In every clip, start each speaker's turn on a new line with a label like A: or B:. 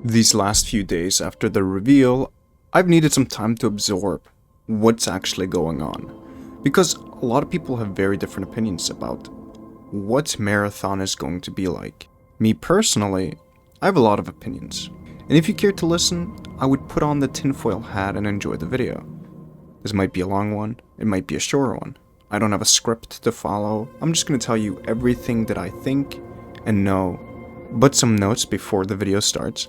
A: These last few days after the reveal, I've needed some time to absorb what's actually going on, because a lot of people have very different opinions about what Marathon is going to be like. Me personally, I have a lot of opinions, and if you care to listen, I would put on the tinfoil hat and enjoy the video. This might be a long one, it might be a shorter one. I don't have a script to follow, I'm just going to tell you everything that I think and know. But some notes before the video starts.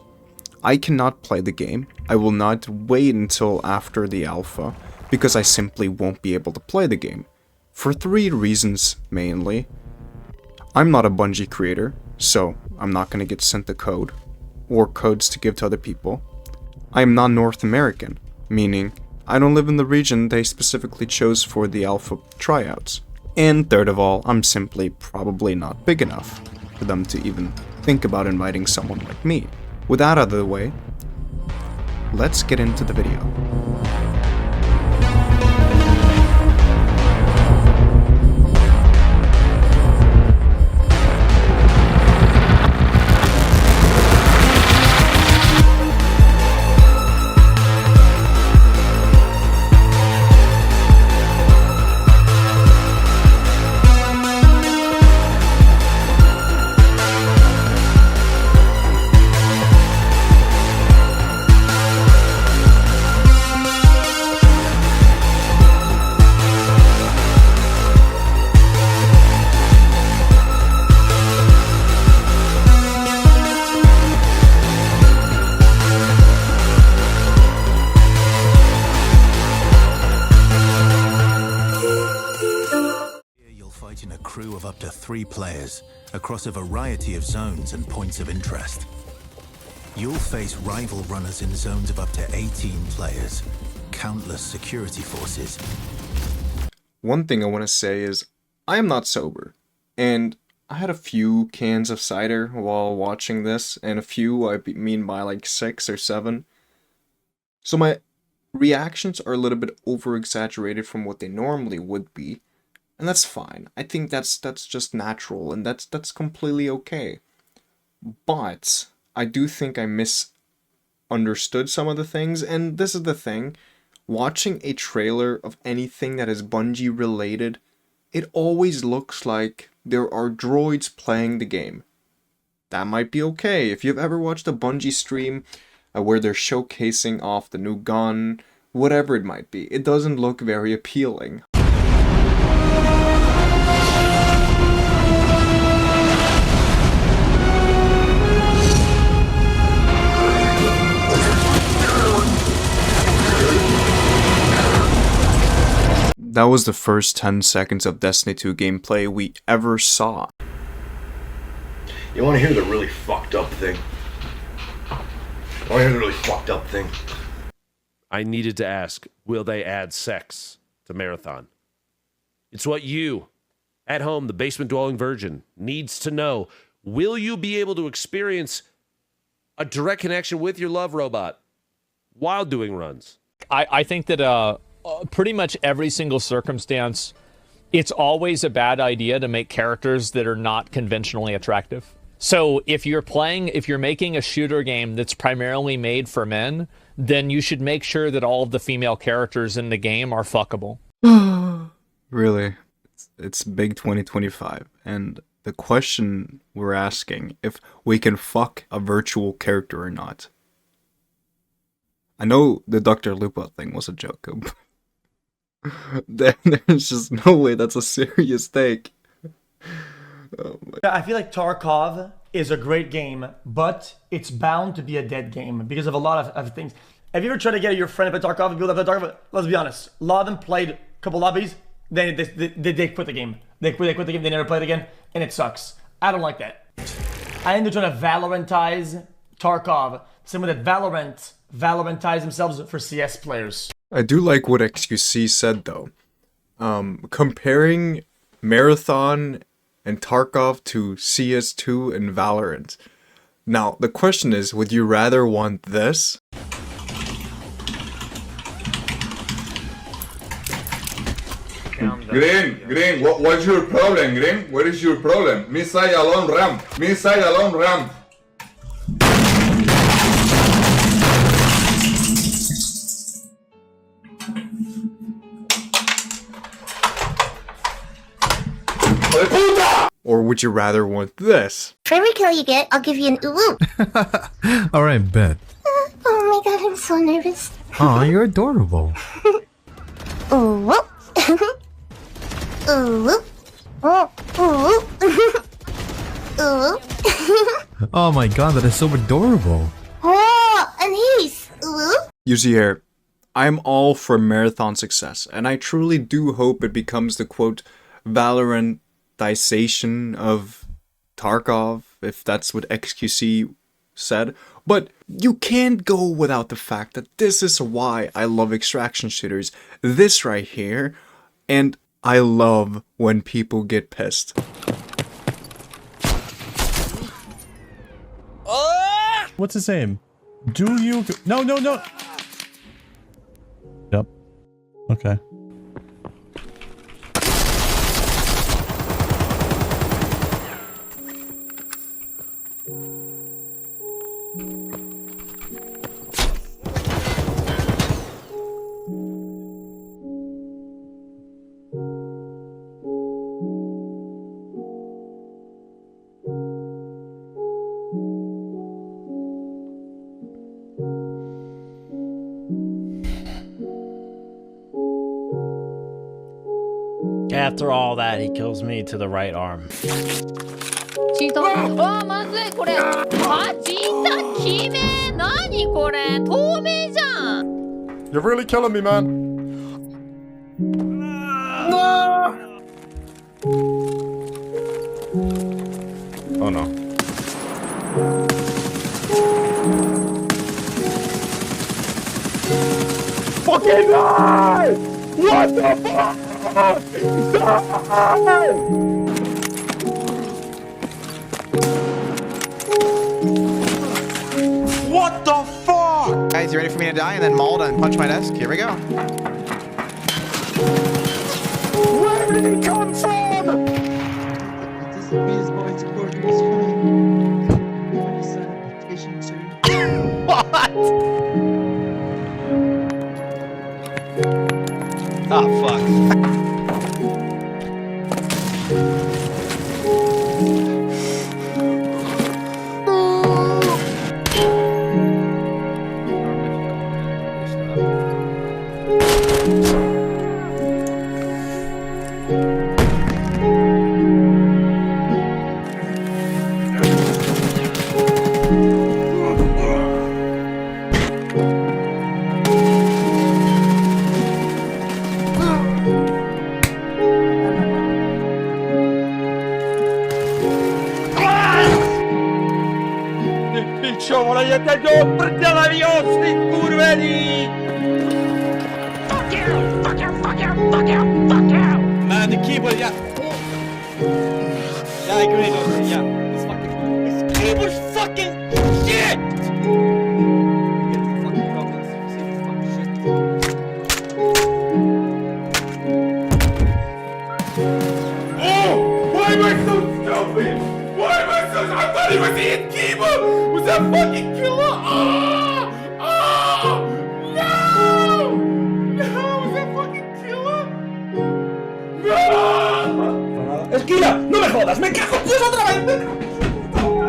A: I cannot play the game. I will not wait until after the alpha, because I simply won't be able to play the game. For 3 reasons, mainly. I'm not a Bungie creator, so I'm not going to get sent the code, or codes to give to other people. I am not North American, meaning I don't live in the region they specifically chose for the alpha tryouts. And third of all, I'm simply probably not big enough for them to even think about inviting someone like me. With that out of the way, let's get into the video.
B: In a crew of up to 3 players across a variety of zones and points of interest. You'll face rival runners in zones of up to 18 players, countless security forces.
A: One thing I want to say is, I am not sober, and I had a few cans of cider while watching this, and a few I mean by like 6 or 7. So my reactions are a little bit over-exaggerated from what they normally would be. And that's fine. I think that's just natural, and that's completely okay. But I do think I misunderstood some of the things, and this is the thing. Watching a trailer of anything that is Bungie related, it always looks like there are droids playing the game. That might be okay. If you've ever watched a Bungie stream where they're showcasing off the new gun, whatever it might be, it doesn't look very appealing. That was the first 10 seconds of Destiny 2 gameplay we ever saw.
C: You want to hear the really fucked up thing?
D: I needed to ask, will they add sex to Marathon? It's what you, at home, the basement-dwelling virgin, needs to know. Will you be able to experience a direct connection with your love robot while doing runs?
E: I think that pretty much every single circumstance, it's always a bad idea to make characters that are not conventionally attractive. So if you're making a shooter game that's primarily made for men, then you should make sure that all of the female characters in the game are fuckable.
A: Really? It's big 2025, and the question we're asking if we can fuck a virtual character or not. I know the Dr. Lupo thing was a joke. There's just no way that's a serious take. Oh
F: I feel like Tarkov is a great game, but it's bound to be a dead game because of a lot of things. Have you ever tried to get your friend to play Tarkov and build up Tarkov? Let's be honest. A lot of them played a couple lobbies, then they quit the game. They quit the game, they never played again, and it sucks. I don't like that. I think they're trying to Valorantise Tarkov. Same way that Valorantise themselves for CS players.
A: I do like what XQC said though. Comparing Marathon and Tarkov to CS2 and Valorant. Now, the question is, would you rather want this?
G: Green, what's your problem, Green? What is your problem? Missile alone ramp.
A: Or would you rather want this?
H: For every kill you get, I'll give you an ooh.
I: Alright, bet.
H: Oh my god, I'm so nervous.
I: Aw, you're adorable.
H: Ooh. Ooh. Oh, ooh. Ooh.
I: Oh my god, that is so adorable.
H: Oh, an ace. Ooh.
A: Yuzier, I'm all for marathon success, and I truly do hope it becomes the quote Valorantization of Tarkov, if that's what XQC said. But you can't go without the fact that this is why I love extraction shooters. This right here, and I love when people get pissed.
J: What's his name? Do you... No, no, no! Yep. Okay.
K: After all that, he kills me to the right arm.
L: チート。あー、まずい、これ。あ、チータ、決め。何これ。透明じゃん。
G: You're really killing me, man.
F: No!
G: Oh no.
F: Fucking die! What the fuck?
M: What the fuck? Guys, you ready for me to die and then mauled and punch my desk? Here we go.
F: Where did he come from?
M: What? Oh, fuck.
F: Picciolo, je teď do prdele, vy osli, kurvený! Fuck you, fuck you, fuck you, fuck you, fuck you!
K: Man, the keyboard, yeah. Yeah, I agree, yeah. It's fucking... This keyboard's fucking shit! Fucking problems. See this fucking shit.
G: Oh! Why am I so stupid? Why am I so... I thought he was the hit keyboard! Was that fucking killer? Oh! Oh! No! No! Was that fucking killer? No!
F: ¡Esquina! ¡No me jodas! ¡Me cago en Dios otra vez! ¡Me cago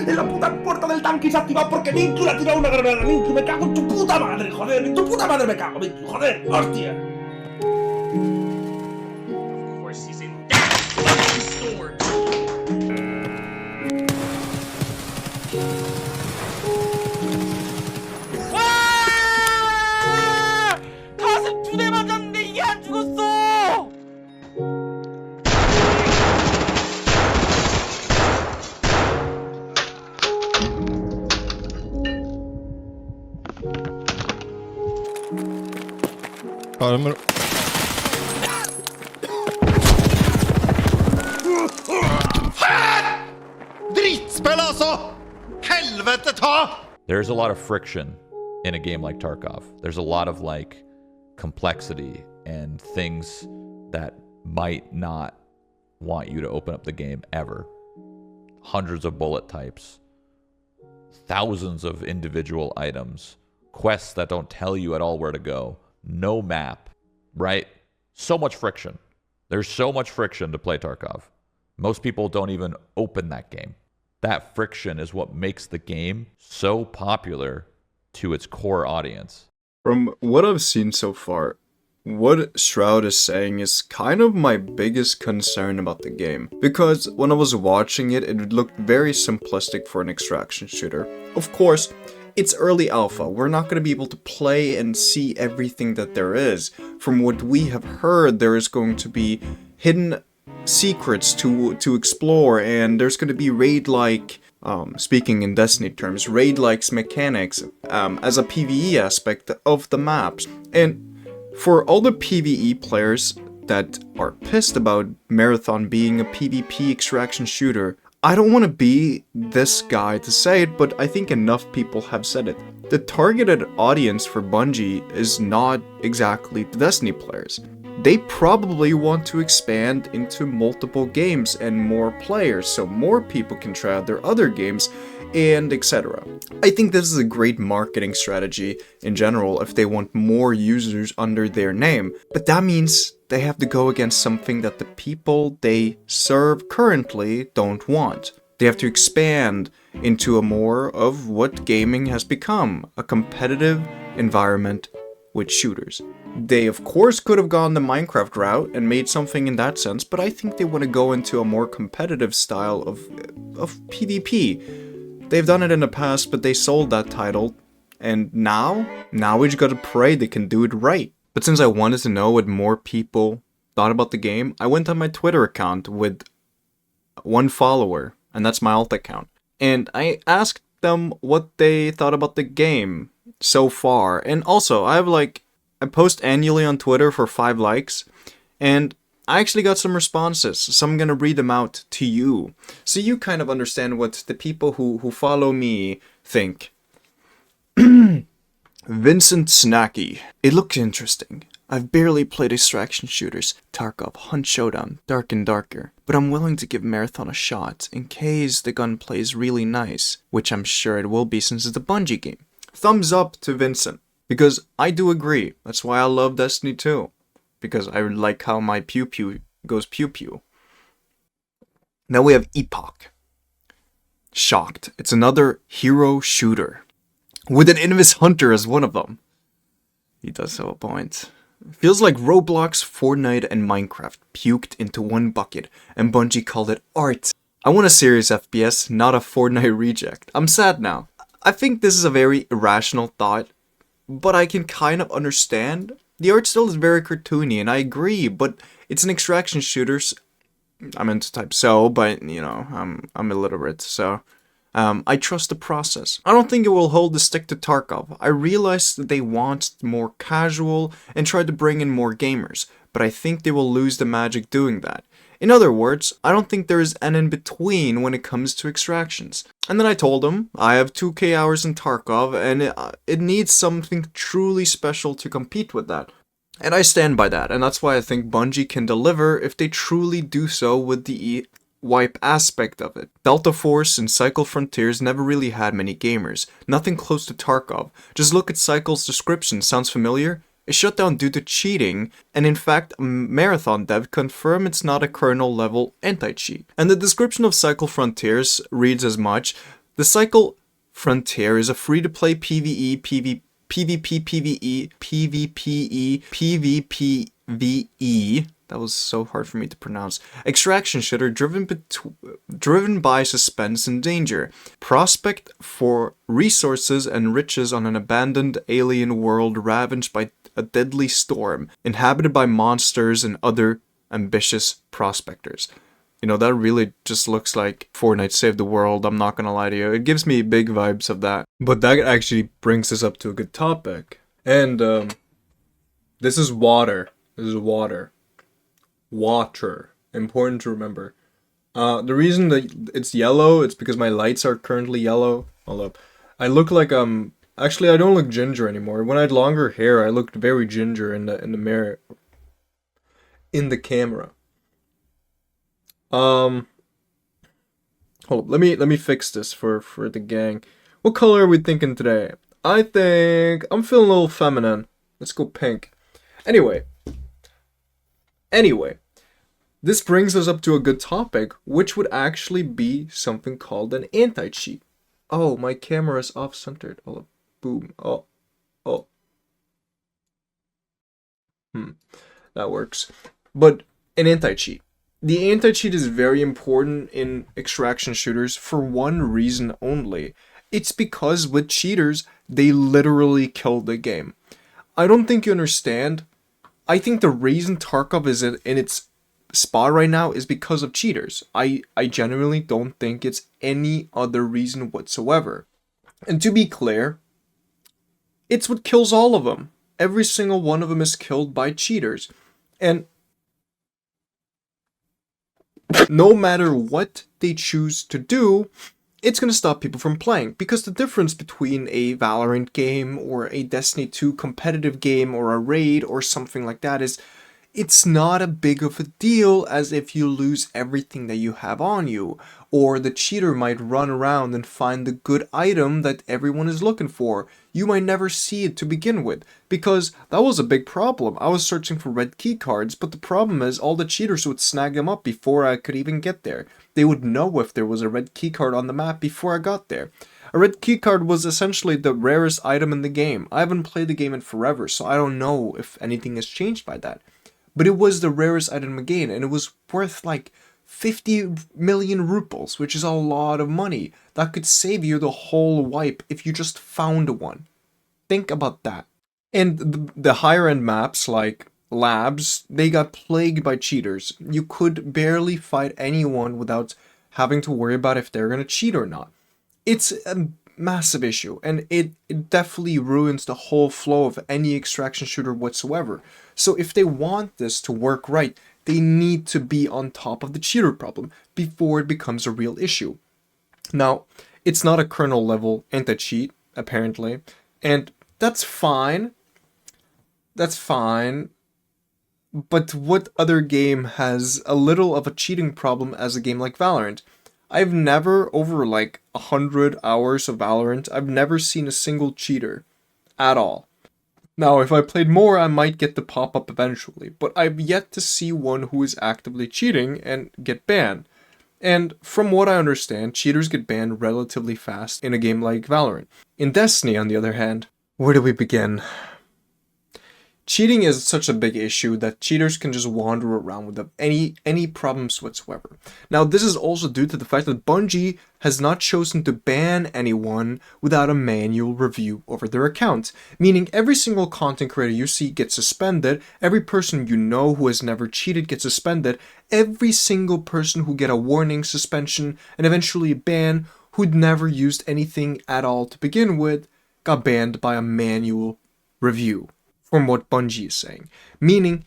F: en la puta puerta del tanque se ha activado porque Minky le ha tirado una granada! ¡Minky, me cago en tu puta madre! ¡Joder! ¡En tu puta madre me cago, Minky! ¡Joder! ¡Hostia! Of course he's in that fucking store! 가슴 2대 맞았는데 이게 안 죽었어!
M: Drittspill alltså! Helvete ta!
N: There's a lot of friction in a game like Tarkov. There's a lot of like complexity and things that might not want you to open up the game ever. Hundreds of bullet types, thousands of individual items, quests that don't tell you at all where to go, no map, right? So much friction. There's so much friction to play Tarkov. Most people don't even open that game. That friction is what makes the game so popular to its core audience.
A: From what I've seen so far, what Shroud is saying is kind of my biggest concern about the game. Because when I was watching it, it looked very simplistic for an extraction shooter. Of course, it's early alpha. We're not going to be able to play and see everything that there is. From what we have heard, there is going to be hidden secrets to explore, and there's going to be raid-like, speaking in Destiny terms, raid-like mechanics as a PvE aspect of the maps. And for all the PvE players that are pissed about Marathon being a PvP extraction shooter, I don't want to be this guy to say it, but I think enough people have said it. The targeted audience for Bungie is not exactly the Destiny players. They probably want to expand into multiple games and more players, so more people can try out their other games, and etc. I think this is a great marketing strategy in general if they want more users under their name, but that means they have to go against something that the people they serve currently don't want. They have to expand into a more of what gaming has become, a competitive environment with shooters. They of course could have gone the Minecraft route and made something in that sense, but I think they want to go into a more competitive style of PvP. They've done it in the past, but they sold that title, and now we just gotta pray they can do it right. But since I wanted to know what more people thought about the game, I went on my Twitter account with one follower, and that's my alt account. And I asked them what they thought about the game so far. And also, I post annually on Twitter for 5 likes, and I actually got some responses, so I'm gonna read them out to you, so you kind of understand what the people who follow me think. Vincent Snacky. It looks interesting. I've barely played extraction shooters, Tarkov, Hunt Showdown, Dark and Darker, but I'm willing to give Marathon a shot in case the gunplay is really nice, which I'm sure it will be since it's a Bungie game. Thumbs up to Vincent, because I do agree. That's why I love Destiny 2, because I like how my pew pew goes pew pew. Now we have Epoch. Shocked. It's another hero shooter, with an Invis Hunter as one of them. He does have a point. Feels like Roblox, Fortnite, and Minecraft puked into one bucket, and Bungie called it art. I want a serious FPS, not a Fortnite reject. I'm sad now. I think this is a very irrational thought, but I can kind of understand. The art still is very cartoony, and I agree, but it's an extraction shooter. I meant to type so, but, you know, I'm illiterate, so... I trust the process. I don't think it will hold the stick to Tarkov. I realize that they want more casual and try to bring in more gamers, but I think they will lose the magic doing that. In other words, I don't think there is an in-between when it comes to extractions. And then I told him, I have 2k hours in Tarkov, and it needs something truly special to compete with that. And I stand by that, and that's why I think Bungie can deliver if they truly do so with the wipe aspect of it. Delta Force and Cycle Frontiers never really had many gamers. Nothing close to Tarkov. Just look at Cycle's description. Sounds familiar? It's shut down due to cheating, and in fact, Marathon dev confirm it's not a kernel level anti-cheat. And the description of Cycle Frontiers reads as much: the Cycle Frontier is a free-to-play PvE, PvP, PvE, PvPE, PvPVE. That was so hard for me to pronounce. Extraction shooter driven by suspense and danger. Prospect for resources and riches on an abandoned alien world ravaged by a deadly storm, inhabited by monsters and other ambitious prospectors. You know, that really just looks like Fortnite Save the World, I'm not gonna lie to you. It gives me big vibes of that. But that actually brings us up to a good topic. And, this is water. This is water. Water. Important to remember. The reason that it's yellow, it's because my lights are currently yellow. Hold up. I look like, actually I don't look ginger anymore. When I had longer hair, I looked very ginger in the mirror. In the camera. Hold up, let me fix this for the gang. What color are we thinking today? I think I'm feeling a little feminine. Let's go pink. Anyway, This brings us up to a good topic, which would actually be something called an anti-cheat. Oh, my camera is off-centered. Oh, boom. Oh. That works. But an anti-cheat. The anti-cheat is very important in extraction shooters for one reason only. It's because with cheaters, they literally kill the game. I don't think you understand. I think the reason Tarkov is in its spot right now is because of cheaters. I genuinely don't think it's any other reason whatsoever. And to be clear, it's what kills all of them. Every single one of them is killed by cheaters. And no matter what they choose to do, it's going to stop people from playing. Because the difference between a Valorant game or a Destiny 2 competitive game or a raid or something like that is it's not a big of a deal as if you lose everything that you have on you, or the cheater might run around and find the good item that everyone is looking for. You might never see it to begin with, because that was a big problem. I was searching for red key cards, but the problem is all the cheaters would snag them up before I could even get there. They would know if there was a red key card on the map before I got there. A red key card was essentially the rarest item in the game. I haven't played the game in forever, so I don't know if anything has changed by that. But it was the rarest item again, and it was worth like 50 million rubles, which is a lot of money. That could save you the whole wipe if you just found one. Think about that. And the higher end maps like Labs, they got plagued by cheaters. You could barely fight anyone without having to worry about if they're gonna cheat or not. It's a massive issue, and it definitely ruins the whole flow of any extraction shooter whatsoever. So if they want this to work right, they need to be on top of the cheater problem before it becomes a real issue. Now, it's not a kernel level anti-cheat, apparently, and that's fine. That's fine. But what other game has a little of a cheating problem as a game like Valorant? I've never, over like 100 hours of Valorant, I've never seen a single cheater at all. Now, if I played more, I might get the pop-up eventually, but I've yet to see one who is actively cheating and get banned. And from what I understand, cheaters get banned relatively fast in a game like Valorant. In Destiny, on the other hand, where do we begin? Cheating is such a big issue that cheaters can just wander around without any problems whatsoever. Now, this is also due to the fact that Bungie has not chosen to ban anyone without a manual review over their account, meaning every single content creator you see gets suspended, every person you know who has never cheated gets suspended, every single person who get a warning, suspension, and eventually a ban who'd never used anything at all to begin with got banned by a manual review. From what Bungie is saying. Meaning,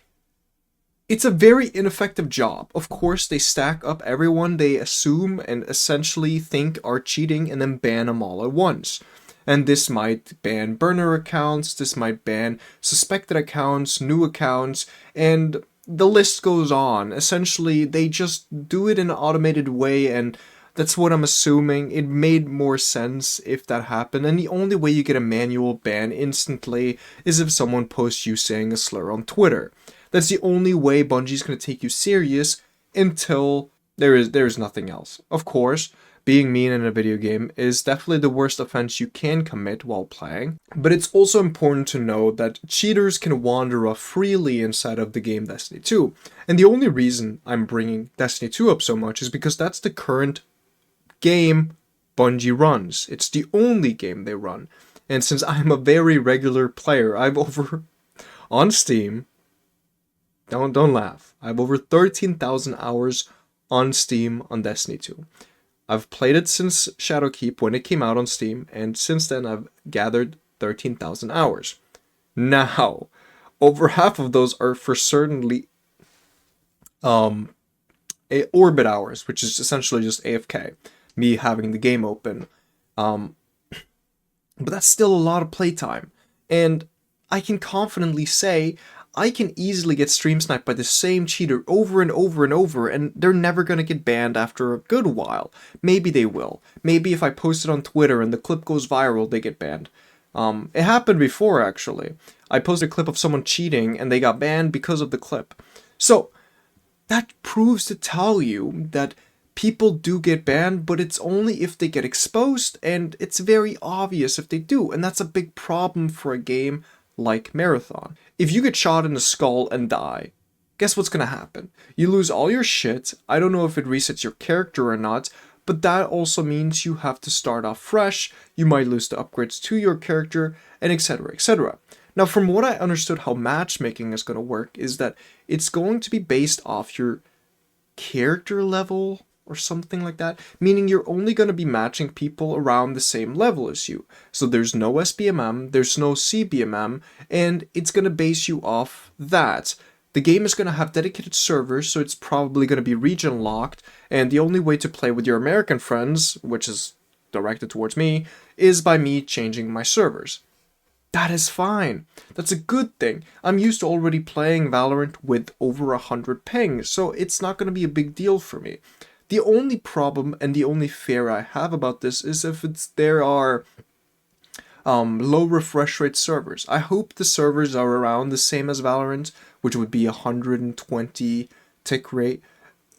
A: it's a very ineffective job. Of course, they stack up everyone they assume and essentially think are cheating and then ban them all at once. And this might ban burner accounts, this might ban suspected accounts, new accounts, and the list goes on. Essentially, they just do it in an automated way, and that's what I'm assuming. It made more sense if that happened, and the only way you get a manual ban instantly is if someone posts you saying a slur on Twitter. That's the only way Bungie's going to take you serious until there is nothing else. Of course, being mean in a video game is definitely the worst offense you can commit while playing, but it's also important to know that cheaters can wander off freely inside of the game Destiny 2. And the only reason I'm bringing Destiny 2 up so much is because that's the current game Bungie runs. It's the only game they run. And since I'm a very regular player, I've over on Steam, don't laugh, I have over 13,000 hours on Steam on Destiny 2. I've played it since Shadowkeep when it came out on Steam, and since then I've gathered 13,000 hours. Now, over half of those are for certainly orbit hours, which is essentially just AFK. Me having the game open. But that's still a lot of playtime. And I can confidently say I can easily get stream sniped by the same cheater over and over and over, and they're never going to get banned after a good while. Maybe they will. Maybe if I post it on Twitter and the clip goes viral, they get banned. It happened before, actually. I posted a clip of someone cheating and they got banned because of the clip. So, that proves to tell you that people do get banned, but it's only if they get exposed, and it's very obvious if they do, and that's a big problem for a game like Marathon. If you get shot in the skull and die, guess what's gonna happen? You lose all your shit. I don't know if it resets your character or not, but that also means you have to start off fresh, you might lose the upgrades to your character, and etc, etc. Now, from what I understood how matchmaking is going to work is that it's going to be based off your character level or something like that, meaning you're only going to be matching people around the same level as you. So there's no SBMM, there's no CBMM, and it's going to base you off that. The game is going to have dedicated servers, so it's probably going to be region locked, and the only way to play with your American friends, which is directed towards me, is by me changing my servers. That is fine. That's a good thing. I'm used to already playing Valorant with over 100 ping, so it's not going to be a big deal for me. The only problem and the only fear I have about this is if there are low refresh rate servers. I hope the servers are around the same as Valorant, which would be 120 tick rate.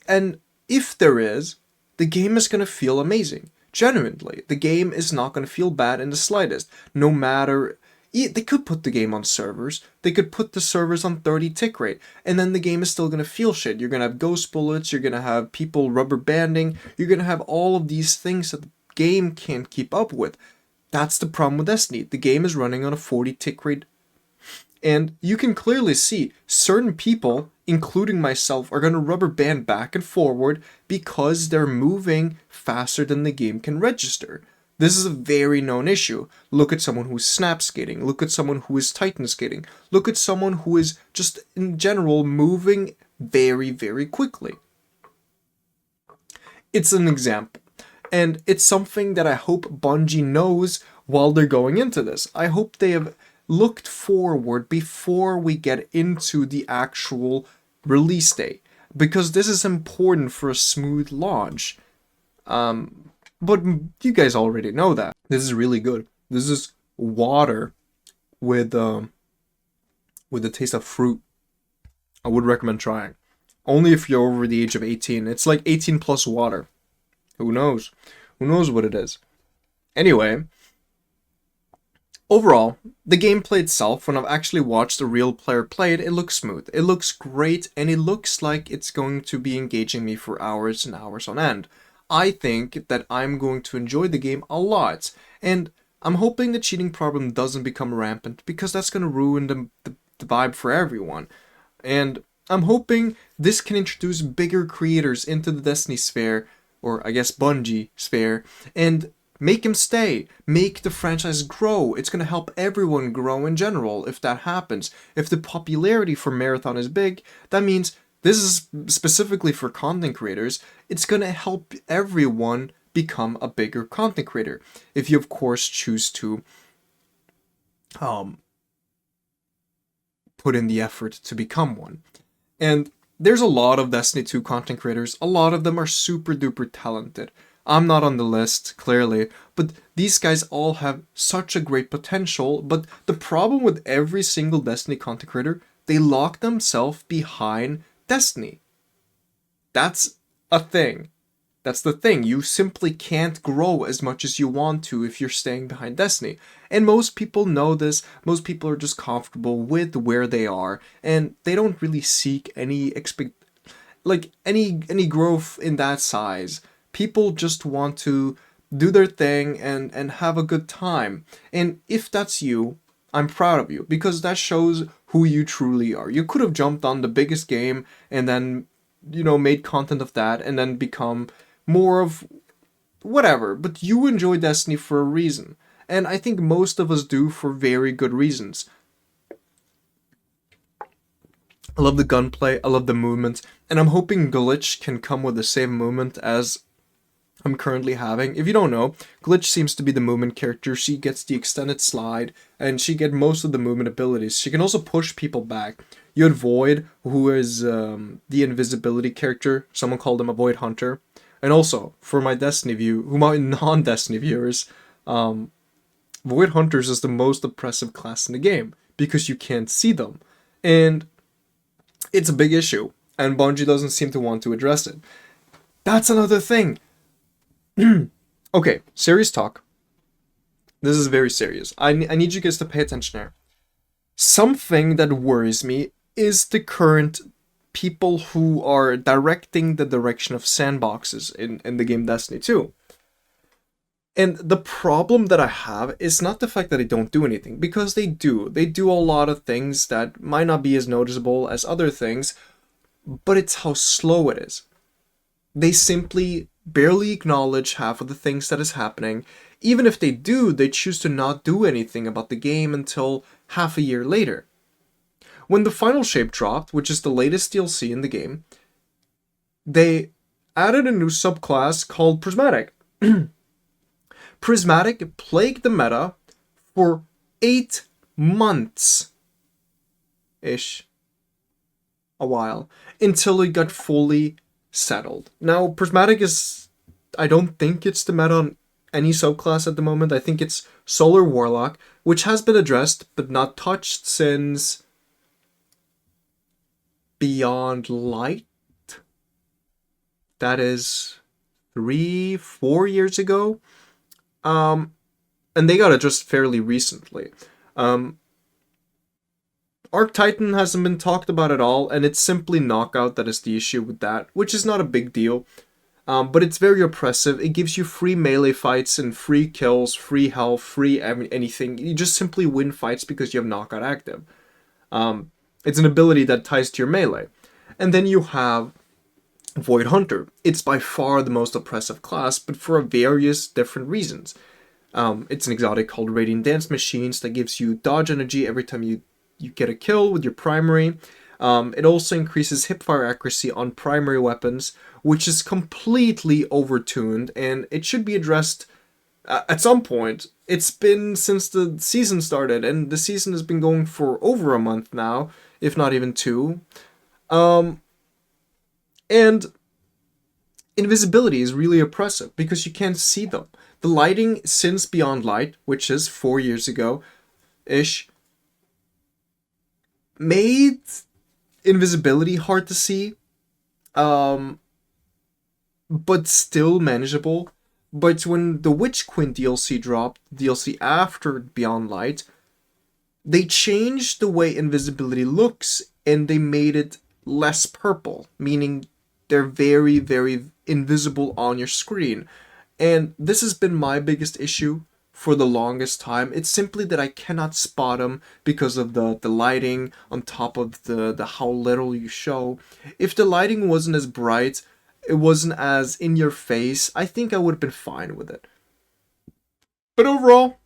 A: And if there is, the game is going to feel amazing. Genuinely, the game is not going to feel bad in the slightest, no matter. They could put the game on servers, they could put the servers on 30 tick rate, and then the game is still going to feel shit. You're going to have ghost bullets, you're going to have people rubber banding, you're going to have all of these things that the game can't keep up with. That's the problem with Destiny. The game is running on a 40 tick rate, and you can clearly see certain people, including myself, are going to rubber band back and forward because they're moving faster than the game can register. This is a very known issue. Look at someone who is snap skating. Look at someone who is titan skating. Look at someone who is just, in general, moving very, very quickly. It's an example. And it's something that I hope Bungie knows while they're going into this. I hope they have looked forward before we get into the actual release date, because this is important for a smooth launch. But you guys already know that. This is really good. This is water with a taste of fruit. I would recommend trying. Only if you're over the age of 18. It's like 18 plus water. Who knows? Who knows what it is? Anyway, overall, the gameplay itself, when I've actually watched a real player play it, it looks smooth. It looks great, and it looks like it's going to be engaging me for hours and hours on end. I think that I'm going to enjoy the game a lot, and I'm hoping the cheating problem doesn't become rampant, because that's going to ruin the vibe for everyone. And I'm hoping this can introduce bigger creators into the Destiny sphere, or I guess Bungie sphere, and make them stay, make the franchise grow. It's going to help everyone grow in general if that happens. If the popularity for Marathon is big, that means this is specifically for content creators. It's going to help everyone become a bigger content creator. If you, of course, choose to put in the effort to become one. And there's a lot of Destiny 2 content creators. A lot of them are super duper talented. I'm not on the list, clearly, but these guys all have such a great potential. But the problem with every single Destiny content creator, they lock themselves behind Destiny. That's a thing. That's the thing. You simply can't grow as much as you want to if you're staying behind Destiny. And most people know this. Most people are just comfortable with where they are, and they don't really seek any any growth in that size. People just want to do their thing and have a good time. And if that's you, I'm proud of you, because that shows who you truly are. You could have jumped on the biggest game and then, made content of that and then become more of whatever. But you enjoy Destiny for a reason. And I think most of us do for very good reasons. I love the gunplay, I love the movement, and I'm hoping Glitch can come with the same movement as I'm currently having. If you don't know, Glitch seems to be the movement character. She gets the extended slide, and she gets most of the movement abilities. She can also push people back. You had Void, who is the invisibility character. Someone called him a Void Hunter. And also, for my Destiny non-Destiny viewers, Void Hunters is the most oppressive class in the game, because you can't see them. And it's a big issue. and Bungie doesn't seem to want to address it. That's another thing. Okay, serious talk. This is very serious. I need you guys to pay attention here. Something that worries me is the current people who are directing the direction of sandboxes in the game Destiny 2. And the problem that I have is not the fact that they don't do anything, because they do. They do a lot of things that might not be as noticeable as other things, but it's how slow it is. They simply barely acknowledge half of the things that is happening. Even if they do, they choose to not do anything about the game until half a year later. When the final shape dropped, which is the latest DLC in the game, they added a new subclass called Prismatic. Prismatic plagued the meta for 8 months-ish. A while. Until it got fully settled. Now, Prismatic is... I don't think it's the meta on any subclass at the moment. I think it's Solar Warlock, which has been addressed but not touched since Beyond Light. That is 3-4 years ago. And they got addressed fairly recently. Arc Titan hasn't been talked about at all, and it's simply Knockout that is the issue with that, which is not a big deal. But it's very oppressive. It gives you free melee fights and free kills, free health, free anything. You just simply win fights because you have Knockout active. It's an ability that ties to your melee. And then you have Void Hunter. It's by far the most oppressive class, but for various different reasons. It's an exotic called Radiant Dance Machines that gives you dodge energy every time you get a kill with your primary. It also increases hipfire accuracy on primary weapons, which is completely overtuned, and it should be addressed at some point. It's been since the season started, and the season has been going for over a month now, if not even 2. And invisibility is really oppressive because you can't see them. The lighting since Beyond Light, which is 4 years ago-ish, made invisibility hard to see, but still manageable. But when the Witch Queen DLC dropped, DLC after Beyond Light, they changed the way invisibility looks, and they made it less purple, meaning they're very, very invisible on your screen. And this has been my biggest issue for the longest time. It's simply that I cannot spot them because of the lighting on top of the how little you show. If the lighting wasn't as bright, it wasn't as in your face, I think I would have been fine with it. But overall,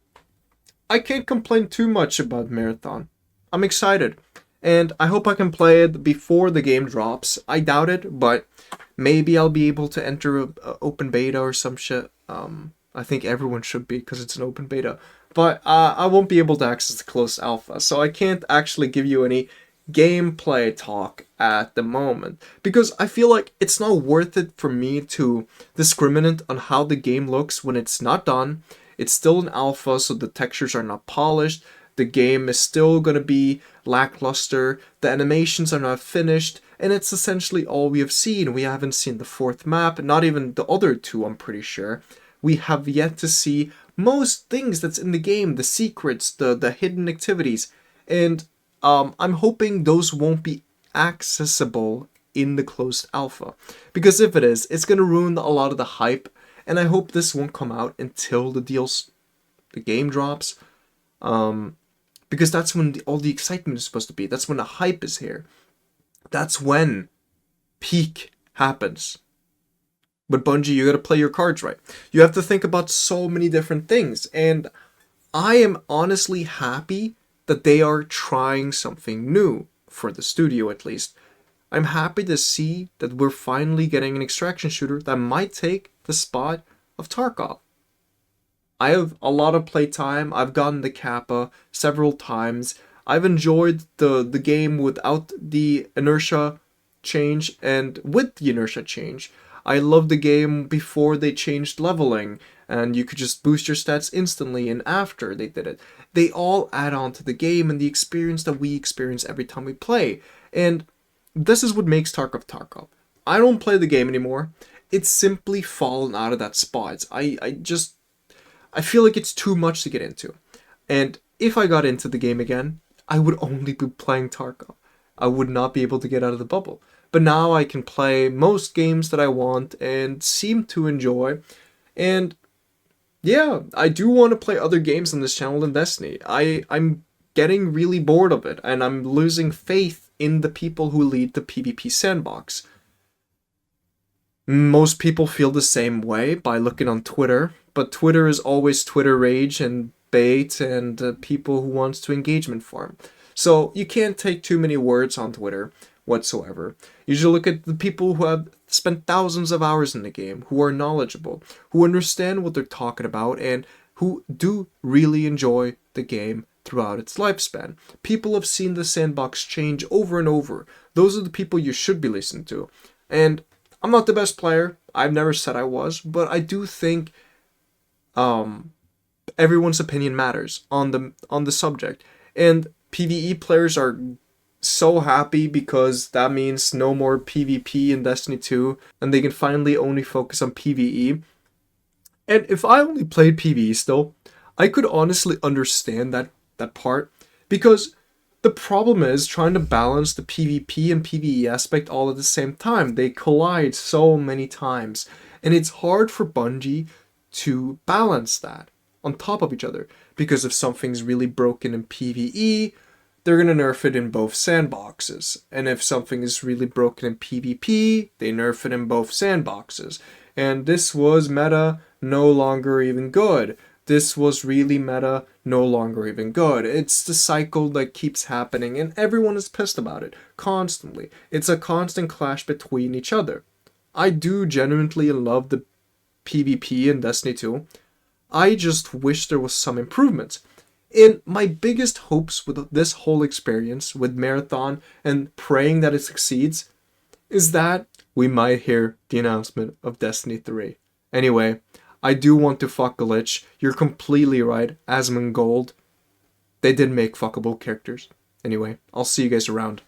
A: I can't complain too much about Marathon. I'm excited, and I hope I can play it before the game drops. I doubt it, but maybe I'll be able to enter a open beta or some shit. I think everyone should be, because it's an open beta. But I won't be able to access the closed alpha, so I can't actually give you any gameplay talk at the moment. Because I feel like it's not worth it for me to discriminate on how the game looks when it's not done. It's still an alpha, so the textures are not polished. The game is still going to be lackluster. The animations are not finished. And it's essentially all we have seen. We haven't seen the 4th map, not even the other 2, I'm pretty sure. We have yet to see most things that's in the game, the secrets, the hidden activities. And I'm hoping those won't be accessible in the closed alpha. Because if it is, it's going to ruin a lot of the hype. And I hope this won't come out until the game drops. Because that's when all the excitement is supposed to be. That's when the hype is here. That's when peak happens. But Bungie, you gotta play your cards right. You have to think about so many different things. And I am honestly happy that they are trying something new, for the studio at least. I'm happy to see that we're finally getting an extraction shooter that might take the spot of Tarkov. I have a lot of playtime. I've gotten the Kappa several times. I've enjoyed the game without the inertia change and with the inertia change. I loved the game before they changed leveling, and you could just boost your stats instantly, and after they did it. They all add on to the game and the experience that we experience every time we play. And this is what makes Tarkov Tarkov. I don't play the game anymore. It's simply fallen out of that spot. I feel like it's too much to get into. And if I got into the game again, I would only be playing Tarkov. I would not be able to get out of the bubble. But now I can play most games that I want and seem to enjoy. And yeah, I do want to play other games on this channel than Destiny. I'm getting really bored of it, and I'm losing faith in the people who lead the PvP sandbox. Most people feel the same way by looking on Twitter, but Twitter is always Twitter rage and bait and people who wants to engagement farm. So you can't take too many words on Twitter whatsoever. You should look at the people who have spent thousands of hours in the game, who are knowledgeable, who understand what they're talking about, and who do really enjoy the game throughout its lifespan. People have seen the sandbox change over and over. Those are the people you should be listening to. And I'm not the best player. I've never said I was, but I do think everyone's opinion matters on the subject. And PvE players are so happy because that means no more PvP in Destiny 2, and they can finally only focus on PvE. And if I only played PvE still, I could honestly understand that part, because the problem is trying to balance the PvP and PvE aspect all at the same time. They collide so many times, and it's hard for Bungie to balance that on top of each other, because if something's really broken in PvE, they're going to nerf it in both sandboxes. And if something is really broken in PvP, they nerf it in both sandboxes. And this was meta, no longer even good. This was really meta, no longer even good. It's the cycle that keeps happening, and everyone is pissed about it, constantly. It's a constant clash between each other. I do genuinely love the PvP in Destiny 2. I just wish there was some improvements. And my biggest hopes with this whole experience with Marathon and praying that it succeeds is that we might hear the announcement of Destiny 3. Anyway, I do want to fuck Glitch. You're completely right, Asmongold. They did make fuckable characters. Anyway, I'll see you guys around.